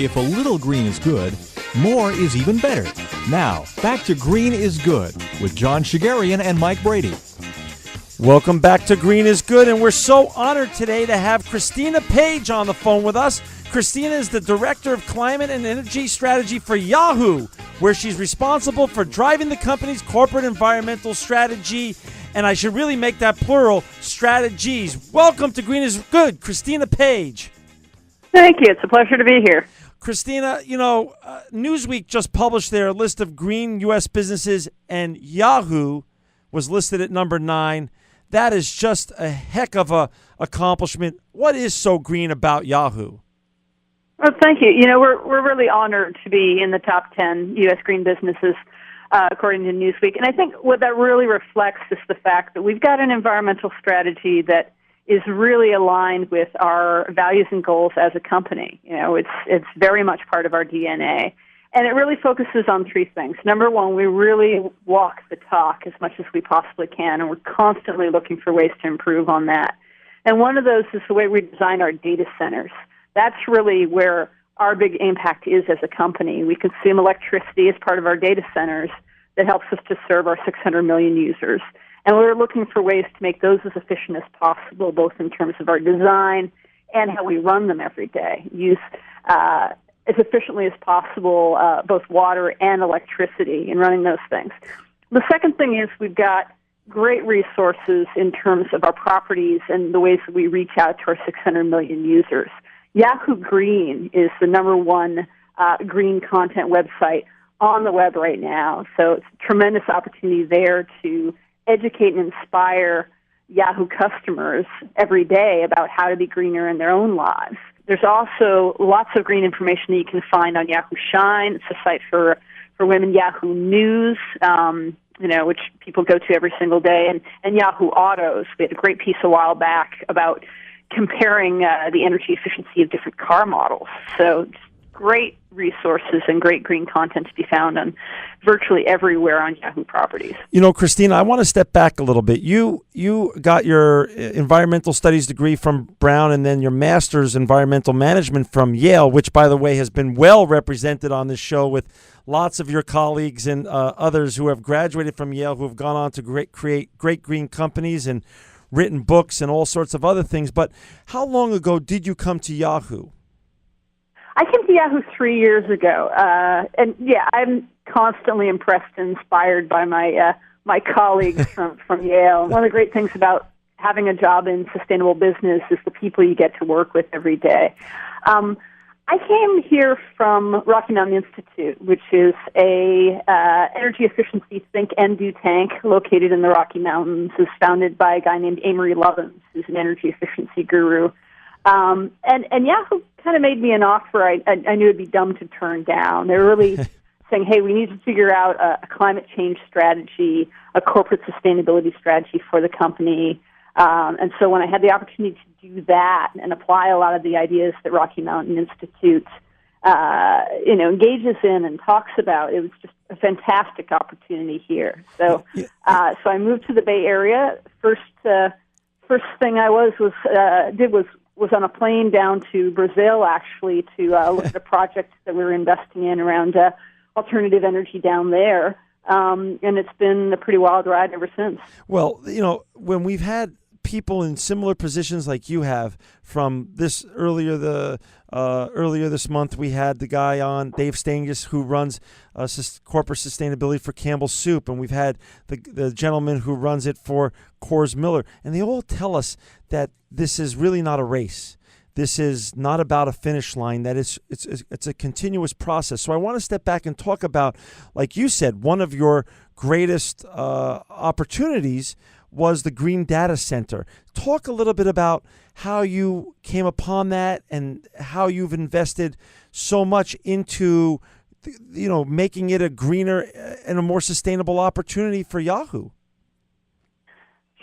If a little green is good, more is even better. Now, back to Green is Good with John Shigarian and Mike Brady. Welcome back to Green is Good, and we're so honored today to have Christina Page on the phone with us. Christina is the Director of Climate and Energy Strategy for Yahoo, where she's responsible for driving the company's corporate environmental strategy, and I should really make that plural, strategies. Welcome to Green is Good, Christina Page. Thank you. It's a pleasure to be here. Christina, Newsweek just published their list of green U.S. businesses, and Yahoo was listed at number 9. That is just a heck of a accomplishment. What is so green about Yahoo? Well, thank you. We're really honored to be in the top 10 U.S. green businesses, according to Newsweek. And I think what that really reflects is the fact that we've got an environmental strategy that is really aligned with our values and goals as a company. It's very much part of our DNA. And it really focuses on 3 things. Number one, we really walk the talk as much as we possibly can, and we're constantly looking for ways to improve on that. And one of those is the way we design our data centers. That's really where our big impact is as a company. We consume electricity as part of our data centers that helps us to serve our 600 million users. And we're looking for ways to make those as efficient as possible, both in terms of our design and how we run them every day. Use as efficiently as possible both water and electricity in running those things. The second thing is we've got great resources in terms of our properties and the ways that we reach out to our 600 million users. Yahoo Green is the number one green content website on the web right now, so it's a tremendous opportunity there to educate and inspire Yahoo customers every day about how to be greener in their own lives. There's also lots of green information that you can find on Yahoo Shine. It's a site for women. Yahoo News, which people go to every single day, and Yahoo Autos. We had a great piece a while back about comparing the energy efficiency of different car models. So just great resources and great green content to be found on virtually everywhere on Yahoo properties. Christina, I want to step back a little bit. You got your environmental studies degree from Brown and then your master's environmental management from Yale, which, by the way, has been well represented on this show with lots of your colleagues and others who have graduated from Yale who have gone on to create great green companies and written books and all sorts of other things. But how long ago did you come to Yahoo? I came to Yahoo 3 years ago, and I'm constantly impressed and inspired by my colleagues from Yale. One of the great things about having a job in sustainable business is the people you get to work with every day. I came here from Rocky Mountain Institute, which is a energy efficiency think and do tank located in the Rocky Mountains. It's founded by a guy named Amory Lovins, who's an energy efficiency guru. And Yahoo kind of made me an offer I knew it'd be dumb to turn down. They were really saying, hey, we need to figure out a climate change strategy, a corporate sustainability strategy for the company. And so when I had the opportunity to do that and apply a lot of the ideas that Rocky Mountain Institute engages in and talks about, it was just a fantastic opportunity here. So so I moved to the Bay Area. First thing I did was on a plane down to Brazil, actually, to look at a project that we were investing in around alternative energy down there. And it's been a pretty wild ride ever since. Well, when we've had people in similar positions like you have from this earlier this month, we had the guy on, Dave Stangus, who runs corporate sustainability for Campbell's Soup, and we've had the gentleman who runs it for Coors Miller, and they all tell us that this is really not a race. This is not about a finish line. That it's a continuous process. So I want to step back and talk about, like you said, one of your greatest opportunities was the Green Data Center. Talk a little bit about how you came upon that and how you've invested so much into, making it a greener and a more sustainable opportunity for Yahoo.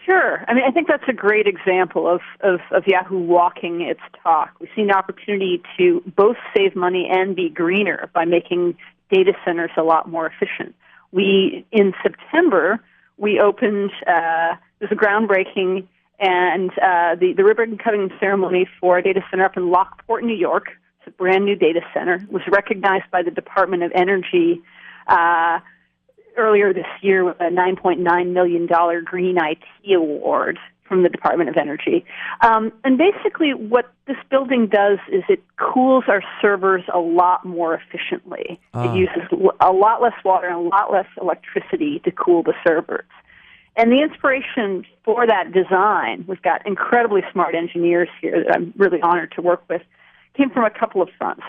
Sure. I think that's a great example of Yahoo walking its talk. We see an opportunity to both save money and be greener by making data centers a lot more efficient. In September, we opened, there's a groundbreaking and the ribbon cutting ceremony for a data center up in Lockport, New York. a brand new data center. It was recognized by the Department of Energy earlier this year with a $9.9 million Green IT award from the Department of Energy. And basically what this building does is it cools our servers a lot more efficiently. It uses a lot less water and a lot less electricity to cool the servers. And the inspiration for that design, we've got incredibly smart engineers here that I'm really honored to work with, came from a couple of fronts.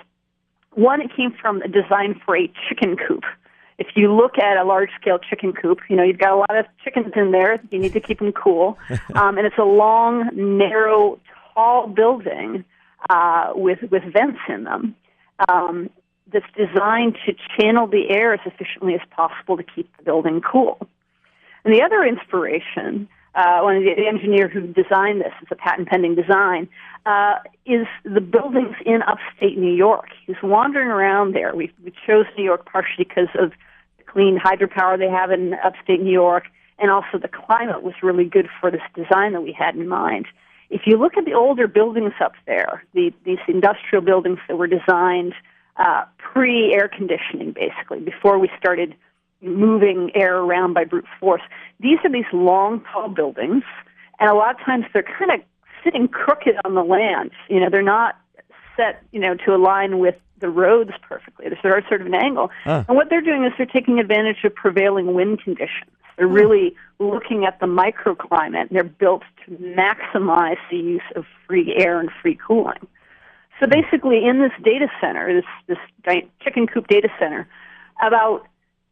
One, it came from a design for a chicken coop. If you look at a large-scale chicken coop, you've got a lot of chickens in there. You need to keep them cool. And it's a long, narrow, tall building with vents in them that's designed to channel the air as efficiently as possible to keep the building cool. And the other inspiration, one of the engineer who designed this, it's a patent-pending design, is the buildings in upstate New York. He's wandering around there. We chose New York partially because of the clean hydropower they have in upstate New York, and also the climate was really good for this design that we had in mind. If you look at the older buildings up there, these industrial buildings that were designed pre-air conditioning, basically, before we started moving air around by brute force, these are these long, tall buildings, and a lot of times they're kind of sitting crooked on the land. They're not set, to align with the roads perfectly. They're sort of an angle. And what they're doing is they're taking advantage of prevailing wind conditions. They're really looking at the microclimate, and they're built to maximize the use of free air and free cooling. So basically, in this data center, this giant chicken coop data center, about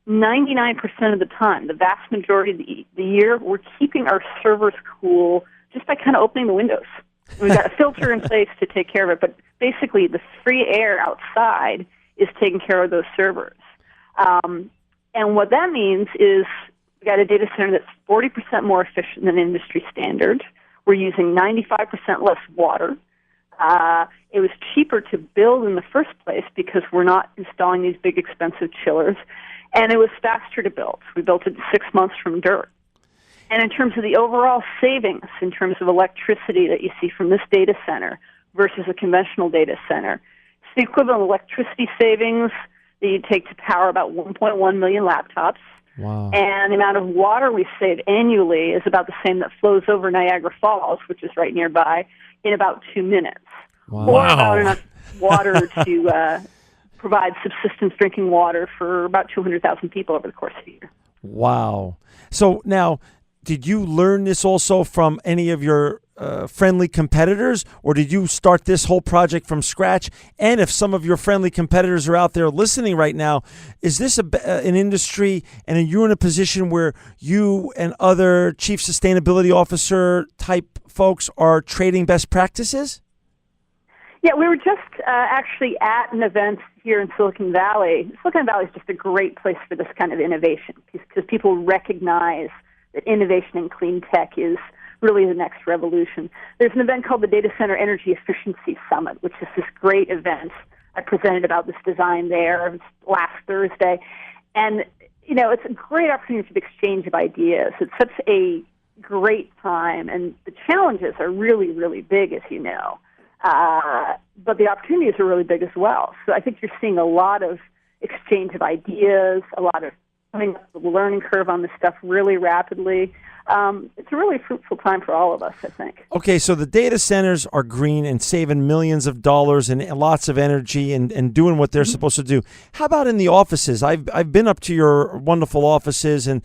99% of the time, the vast majority of the year, we're keeping our servers cool just by kind of opening the windows. We've got a filter in place to take care of it, but basically the free air outside is taking care of those servers. And what that means is we've got a data center that's 40% more efficient than industry standard. We're using 95% less water. It was cheaper to build in the first place because we're not installing these big expensive chillers. And it was faster to build. We built it in 6 months from dirt. And in terms of the overall savings, in terms of electricity that you see from this data center versus a conventional data center, it's the equivalent of electricity savings that you take to power about 1.1 million laptops. Wow. And the amount of water we save annually is about the same that flows over Niagara Falls, which is right nearby, in about 2 minutes. Wow. Or about enough water to provide subsistence drinking water for about 200,000 people over the course of a year. Wow. So now, did you learn this also from any of your friendly competitors, or did you start this whole project from scratch? And if some of your friendly competitors are out there listening right now, is this an industry, and are you in a position where you and other chief sustainability officer type folks are trading best practices? Yeah, we were just actually at an event here in Silicon Valley. Silicon Valley is just a great place for this kind of innovation because people recognize that innovation in clean tech is really the next revolution. There's an event called the Data Center Energy Efficiency Summit, which is this great event. I presented about this design there last Thursday. And, it's a great opportunity for exchange of ideas. It's such a great time, and the challenges are really, really big, as you know. But the opportunities are really big as well. So I think you're seeing a lot of exchange of ideas, a lot of coming up the learning curve on this stuff really rapidly. It's a really fruitful time for all of us, I think. Okay, so the data centers are green and saving millions of dollars and lots of energy and doing what they're supposed to do. How about in the offices? I've been up to your wonderful offices and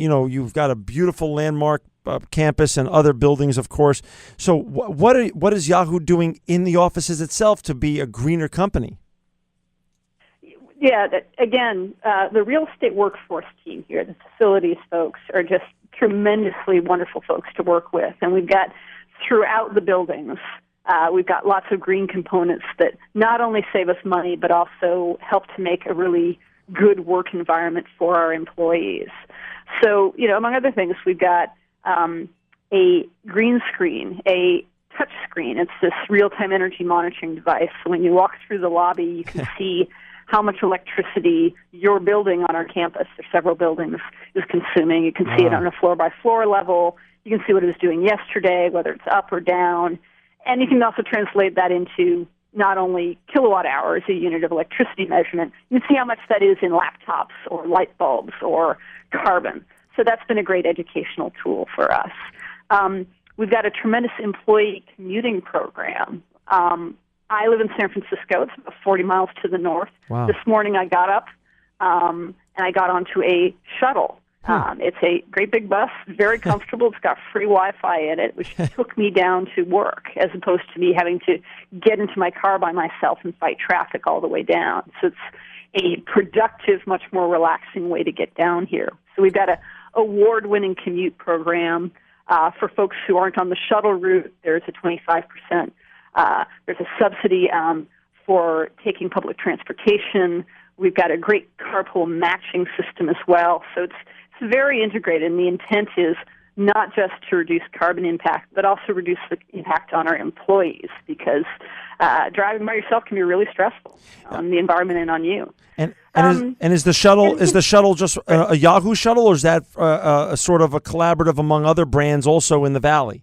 you've got a beautiful landmark campus and other buildings, of course. So what is Yahoo doing in the offices itself to be a greener company? Yeah, again, the real estate workforce team here, the facilities folks, are just tremendously wonderful folks to work with. And we've got, throughout the buildings, we've got lots of green components that not only save us money, but also help to make a really good work environment for our employees. So, among other things, we've got a green screen, a touch screen. It's this real-time energy monitoring device. So when you walk through the lobby, you can see how much electricity your building on our campus, there's several buildings, is consuming. You can see it on a floor-by-floor level. You can see what it was doing yesterday, whether it's up or down. And you can also translate that into, not only kilowatt hours, a unit of electricity measurement, you can see how much that is in laptops or light bulbs or carbon. So that's been a great educational tool for us. We've got a tremendous employee commuting program. I live in San Francisco. It's about 40 miles to the north. Wow. This morning I got up and I got onto a shuttle. It's a great big bus, very comfortable. It's got free Wi-Fi in it, which took me down to work, as opposed to me having to get into my car by myself and fight traffic all the way down. So it's a productive, much more relaxing way to get down here. So we've got an award-winning commute program for folks who aren't on the shuttle route. There's a 25%. There's a subsidy for taking public transportation. We've got a great carpool matching system as well. So it's very integrated, and the intent is not just to reduce carbon impact, but also reduce the impact on our employees, because driving by yourself can be really stressful on the environment and on you. And is the shuttle just a Yahoo shuttle, or is that a sort of a collaborative among other brands also in the Valley?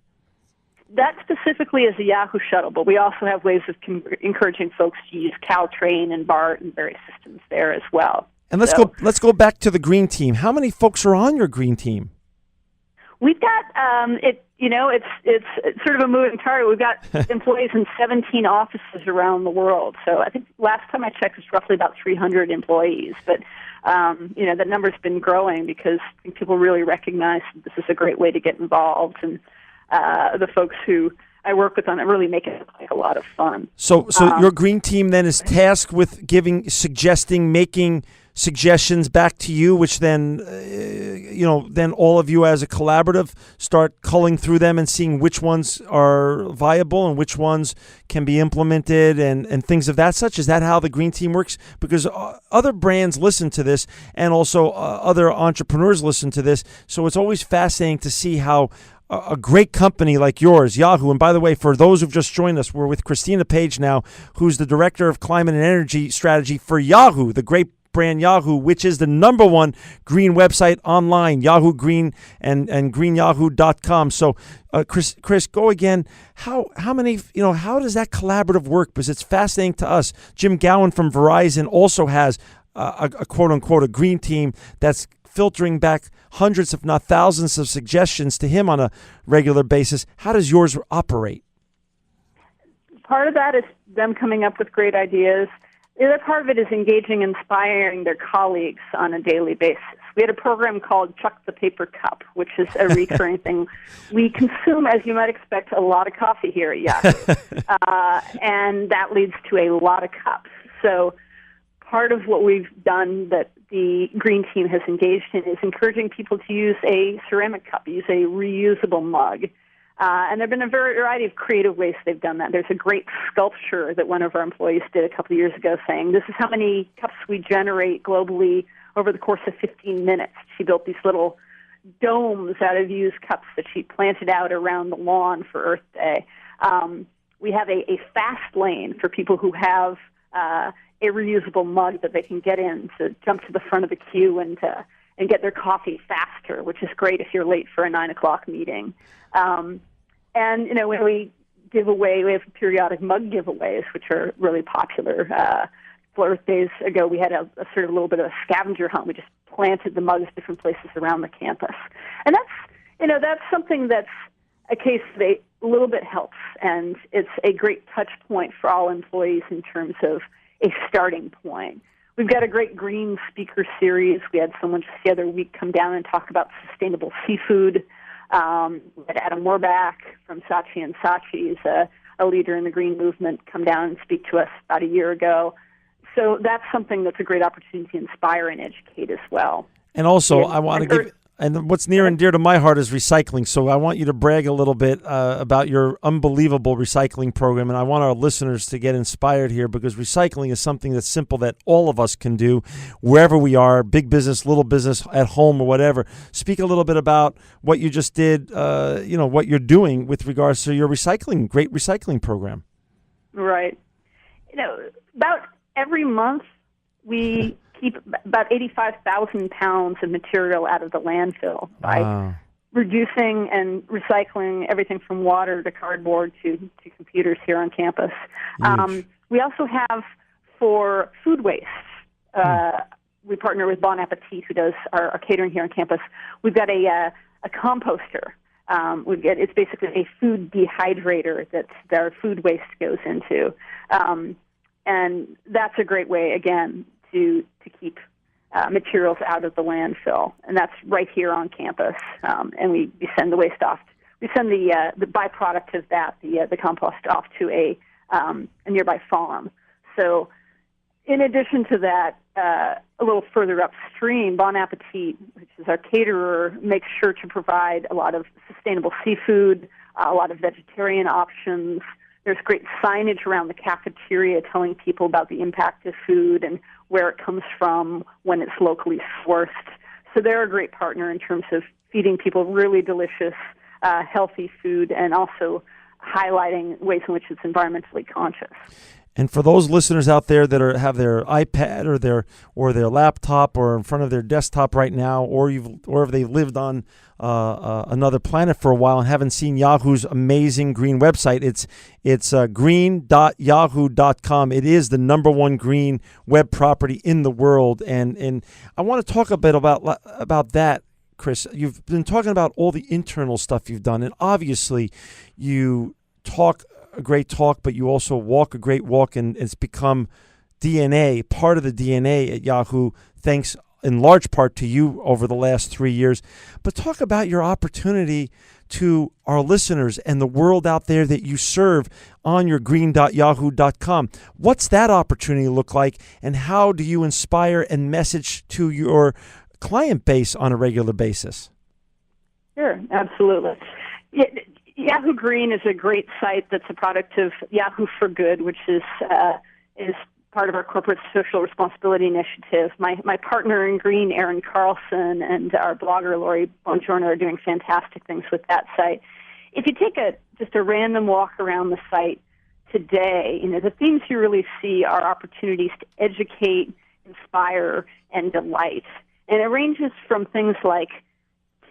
That specifically is a Yahoo shuttle, but we also have ways of encouraging folks to use Caltrain and BART and various systems there as well. And let's go back to the green team. How many folks are on your green team? We've got it's sort of a moving target. We've got employees in 17 offices around the world. So I think last time I checked, it's roughly about 300 employees. But that number's been growing because people really recognize that this is a great way to get involved, and the folks who I work with on it really make it like a lot of fun. So your green team then is tasked with making suggestions back to you, which then, then all of you as a collaborative start culling through them and seeing which ones are viable and which ones can be implemented and things of that such. Is that how the green team works? Because other brands listen to this, and also other entrepreneurs listen to this. So it's always fascinating to see how a great company like yours, Yahoo, and by the way, for those who've just joined us, we're with Christina Page now, who's the Director of Climate and Energy Strategy for Yahoo, the great brand Yahoo, which is the #1 green website online, Yahoo Green and greenyahoo.com. So, Chris, go again. How many, how does that collaborative work? Because it's fascinating to us. Jim Gowan from Verizon also has a quote unquote a green team that's filtering back hundreds, if not thousands, of suggestions to him on a regular basis. How does yours operate? Part of that is them coming up with great ideas. The other part of it is engaging and inspiring their colleagues on a daily basis. We had a program called Chuck the Paper Cup, which is a recurring thing. We consume, as you might expect, a lot of coffee here at Yahoo, and that leads to a lot of cups. So part of what we've done that the Green Team has engaged in is encouraging people to use a ceramic cup, use a reusable mug. And there have been a variety of creative ways they've done that. There's a great sculpture that one of our employees did a couple of years ago saying, this is how many cups we generate globally over the course of 15 minutes. She built these little domes out of used cups that she planted out around the lawn for Earth Day. We have a fast lane for people who have a reusable mug that they can get in to jump to the front of the queue and get their coffee faster, which is great if you're late for a 9 o'clock meeting. And, when we give away, we have periodic mug giveaways, which are really popular. For Earth Days ago, we had a sort of a little bit of a scavenger hunt. We just planted the mugs different places around the campus. And that's something that's a case that a little bit helps. And it's a great touch point for all employees in terms of a starting point. We've got a great green speaker series. We had someone just the other week come down and talk about sustainable seafood. We had Adam Morbach from Saatchi & Saatchi, is a leader in the green movement, come down and speak to us about a year ago. So that's something that's a great opportunity to inspire and educate as well. And also, I want to give... And what's near and dear to my heart is recycling. So I want you to brag a little bit about your unbelievable recycling program. And I want our listeners to get inspired here, because recycling is something that's simple that all of us can do wherever we are, big business, little business, at home or whatever. Speak a little bit about what you just did, what you're doing with regards to your great recycling program. Right. About every month we keep about 85,000 pounds of material out of the landfill by reducing and recycling everything from water to cardboard to computers here on campus. We also have for food waste. We partner with Bon Appetit, who does our catering here on campus. We've got a composter. It's basically a food dehydrator that our food waste goes into. And that's a great way, again, to keep materials out of the landfill. And that's right here on campus. And we send the waste off. We send the byproduct of that, the compost, off to a nearby farm. So in addition to that, a little further upstream, Bon Appetit, which is our caterer, makes sure to provide a lot of sustainable seafood, a lot of vegetarian options. There's great signage around the cafeteria telling people about the impact of food and where it comes from when it's locally sourced. So they're a great partner in terms of feeding people really delicious, healthy food, and also highlighting ways in which it's environmentally conscious. And for those listeners out there that have their iPad or their laptop or in front of their desktop right now, or if they lived on another planet for a while and haven't seen Yahoo's amazing green website, it's green.yahoo.com. It is the number one green web property in the world, and I want to talk a bit about that. Chris, you've been talking about all the internal stuff you've done, and obviously you talk a great talk, but you also walk a great walk, and it's become DNA, part of the DNA at Yahoo, thanks in large part to you over the last 3 years. But talk about your opportunity to our listeners and the world out there that you serve on your green.yahoo.com. What's that opportunity look like, and how do you inspire and message to your client base on a regular basis? Sure, absolutely. Yahoo Green is a great site that's a product of Yahoo for Good, which is part of our corporate social responsibility initiative. My partner in Green, Aaron Carlson, and our blogger, Lori Bongiorno, are doing fantastic things with that site. If you take just a random walk around the site today, the themes you really see are opportunities to educate, inspire, and delight. And it ranges from things like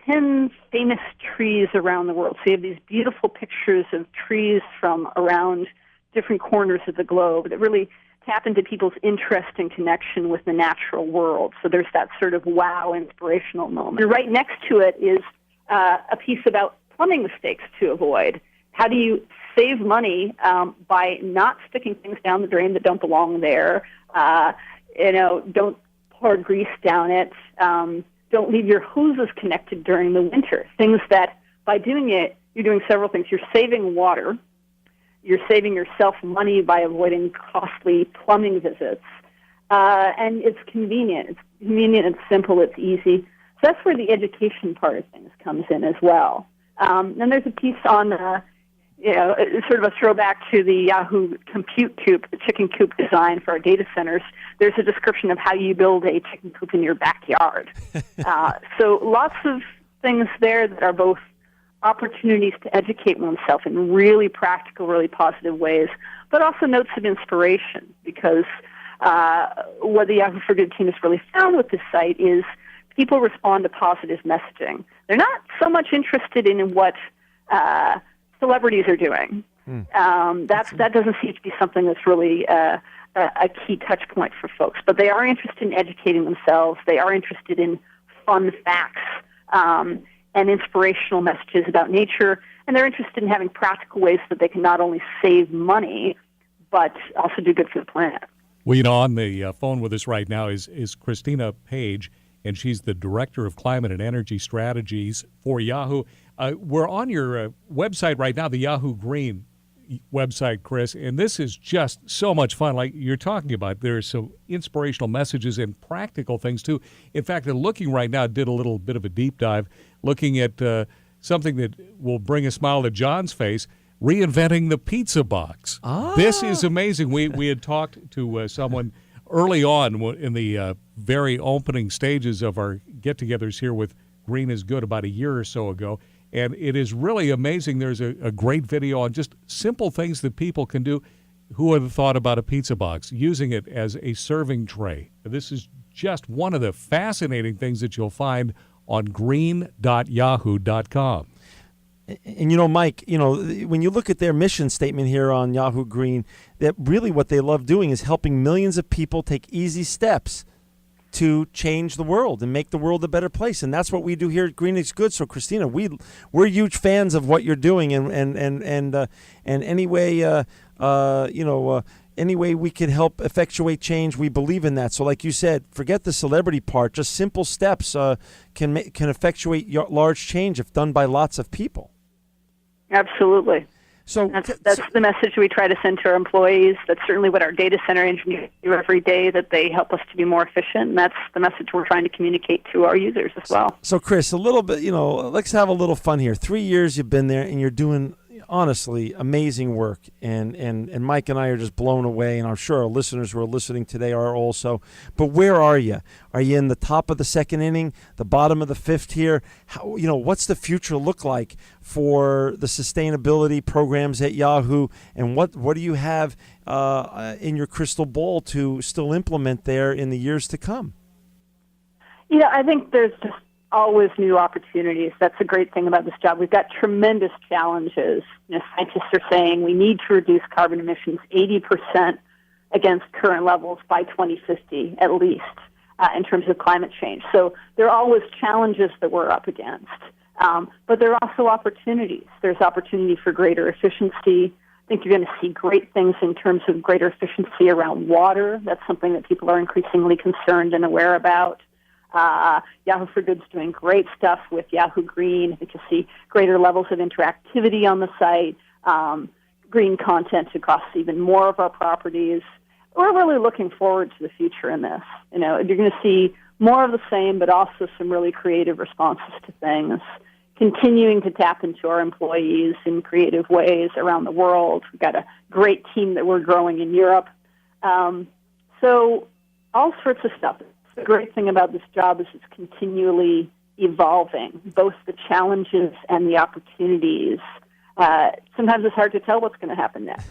10 famous trees around the world. So you have these beautiful pictures of trees from around different corners of the globe that really tap into people's interest and connection with the natural world. So there's that sort of wow, inspirational moment. And right next to it is a piece about plumbing mistakes to avoid. How do you save money by not sticking things down the drain that don't belong there? Don't pour grease down it. Don't leave your hoses connected during the winter. Things that, by doing it, you're doing several things. You're saving water. You're saving yourself money by avoiding costly plumbing visits. And it's convenient. It's convenient, it's simple, it's easy. So that's where the education part of things comes in as well. And there's a piece on, sort of a throwback to the Yahoo compute coop, the chicken coop design for our data centers. There's a description of how you build a chicken coop in your backyard. So lots of things there that are both opportunities to educate oneself in really practical, really positive ways, but also notes of inspiration, because what the Yahoo for Good team has really found with this site is people respond to positive messaging. They're not so much interested in what celebrities are doing. That doesn't seem to be something that's really a key touch point for folks. But they are interested in educating themselves. They are interested in fun facts and inspirational messages about nature. And they're interested in having practical ways that they can not only save money, but also do good for the planet. Well, on the phone with us right now is Christina Page, and she's the Director of Climate and Energy Strategies for Yahoo. We're on your website right now, the Yahoo Green website, Chris, and this is just so much fun. Like you're talking about, there's some inspirational messages and practical things, too. In fact, looking right now, did a little bit of a deep dive, looking at something that will bring a smile to John's face, reinventing the pizza box. This is amazing. We had talked to someone early on in the very opening stages of our get-togethers here with Green is Good about a year or so ago, and it is really amazing. There's a great video on just simple things that people can do. Who would have thought about a pizza box, using it as a serving tray? This is just one of the fascinating things that you'll find on green.yahoo.com. And Mike, when you look at their mission statement here on Yahoo Green, that really what they love doing is helping millions of people take easy steps to change the world and make the world a better place. And that's what we do here at Green is Good. So, Christina, we're huge fans of what you're doing, and any way any way we can help effectuate change, we believe in that. So, like you said, forget the celebrity part. Just simple steps can effectuate large change if done by lots of people. Absolutely. So that's the message we try to send to our employees. That's certainly what our data center engineers do every day, that they help us to be more efficient. And that's the message we're trying to communicate to our users as well. So, Chris, a little bit, let's have a little fun here. 3 years you've been there, and you're doing, honestly, amazing work. And Mike and I are just blown away, and I'm sure our listeners who are listening today are also. But where are you? Are you in the top of the second inning, the bottom of the fifth here? What's the future look like for the sustainability programs at Yahoo? And what do you have in your crystal ball to still implement there in the years to come? I think there's just always new opportunities. That's a great thing about this job. We've got tremendous challenges. Scientists are saying we need to reduce carbon emissions 80% against current levels by 2050 at least in terms of climate change. So there are always challenges that we're up against. But there are also opportunities. There's opportunity for greater efficiency. I think you're going to see great things in terms of greater efficiency around water. That's something that people are increasingly concerned and aware about. Yahoo for Good's doing great stuff with Yahoo Green. I think you'll see greater levels of interactivity on the site, green content across even more of our properties. We're really looking forward to the future in this. You're going to see more of the same, but also some really creative responses to things, continuing to tap into our employees in creative ways around the world. We've got a great team that we're growing in Europe. So all sorts of stuff. The great thing about this job is it's continually evolving, both the challenges and the opportunities. Sometimes it's hard to tell what's going to happen next.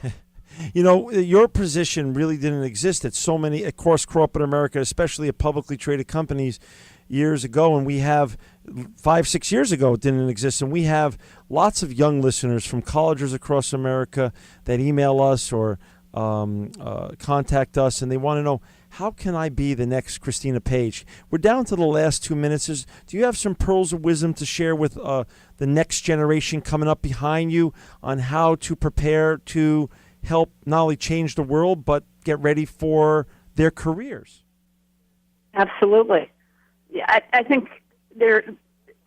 Your position really didn't exist at so many, of course, corporate America, especially at publicly traded companies years ago. And we have 5-6 years ago, it didn't exist. And we have lots of young listeners from colleges across America that email us or contact us, and they want to know, how can I be the next Christina Page? We're down to the last 2 minutes. Do you have some pearls of wisdom to share with the next generation coming up behind you on how to prepare to help not only change the world, but get ready for their careers? Absolutely. Yeah, I think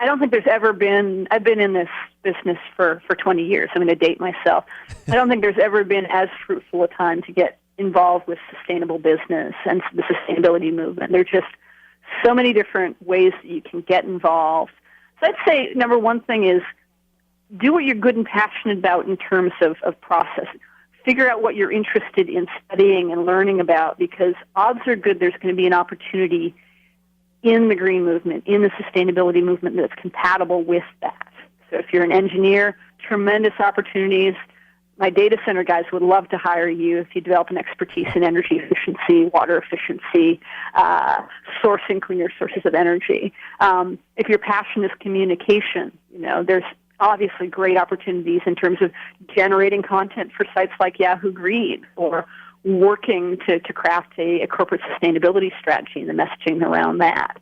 I don't think there's ever been, I've been in this business for 20 years. I'm going to date myself. I don't think there's ever been as fruitful a time to get involved with sustainable business and the sustainability movement. There are just so many different ways that you can get involved. So I'd say number one thing is do what you're good and passionate about in terms of process. Figure out what you're interested in studying and learning about, because odds are good there's going to be an opportunity in the green movement, in the sustainability movement that's compatible with that. So if you're an engineer, tremendous opportunities. My data center guys would love to hire you if you develop an expertise in energy efficiency, water efficiency, sourcing cleaner sources of energy. If your passion is communication, there's obviously great opportunities in terms of generating content for sites like Yahoo Green, or working to craft a corporate sustainability strategy and the messaging around that.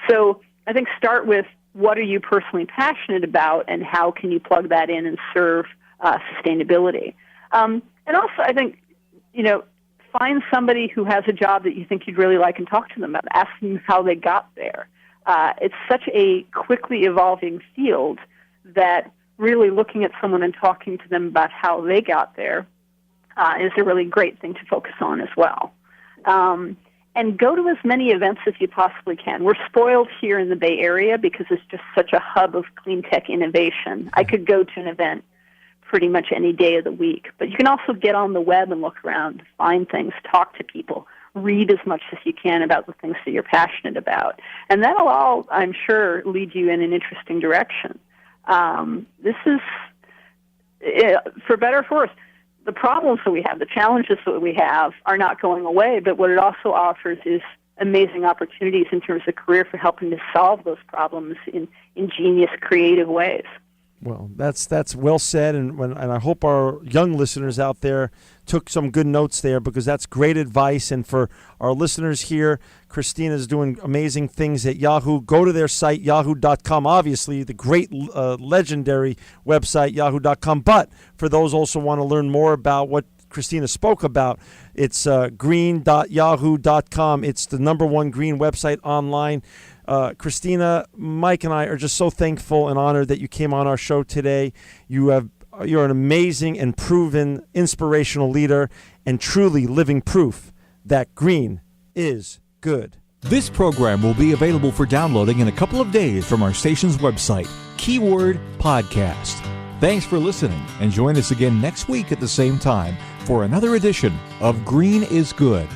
So I think start with what are you personally passionate about and how can you plug that in and serve sustainability. And also, I think, find somebody who has a job that you think you'd really like and talk to them about. Ask them how they got there. It's such a quickly evolving field that really looking at someone and talking to them about how they got there is a really great thing to focus on as well. And go to as many events as you possibly can. We're spoiled here in the Bay Area because it's just such a hub of clean tech innovation. I could go to an event pretty much any day of the week. But you can also get on the web and look around, find things, talk to people, read as much as you can about the things that you're passionate about. And that'll all, I'm sure, lead you in an interesting direction. This is, for better or for worse, the problems that we have, the challenges that we have are not going away, but what it also offers is amazing opportunities in terms of career for helping to solve those problems in ingenious, creative ways. Well, that's well said, and I hope our young listeners out there took some good notes there, because that's great advice. And for our listeners here, Christina is doing amazing things at Yahoo. Go to their site, yahoo.com, obviously, the great legendary website, yahoo.com. But for those also want to learn more about what Christina spoke about, it's green.yahoo.com. It's the #1 green website online. Christina, Mike, and I are just so thankful and honored that you came on our show today. You're an amazing and proven inspirational leader, and truly living proof that green is good. This program will be available for downloading in a couple of days from our station's website, keyword podcast. Thanks for listening, and join us again next week at the same time for another edition of Green is Good.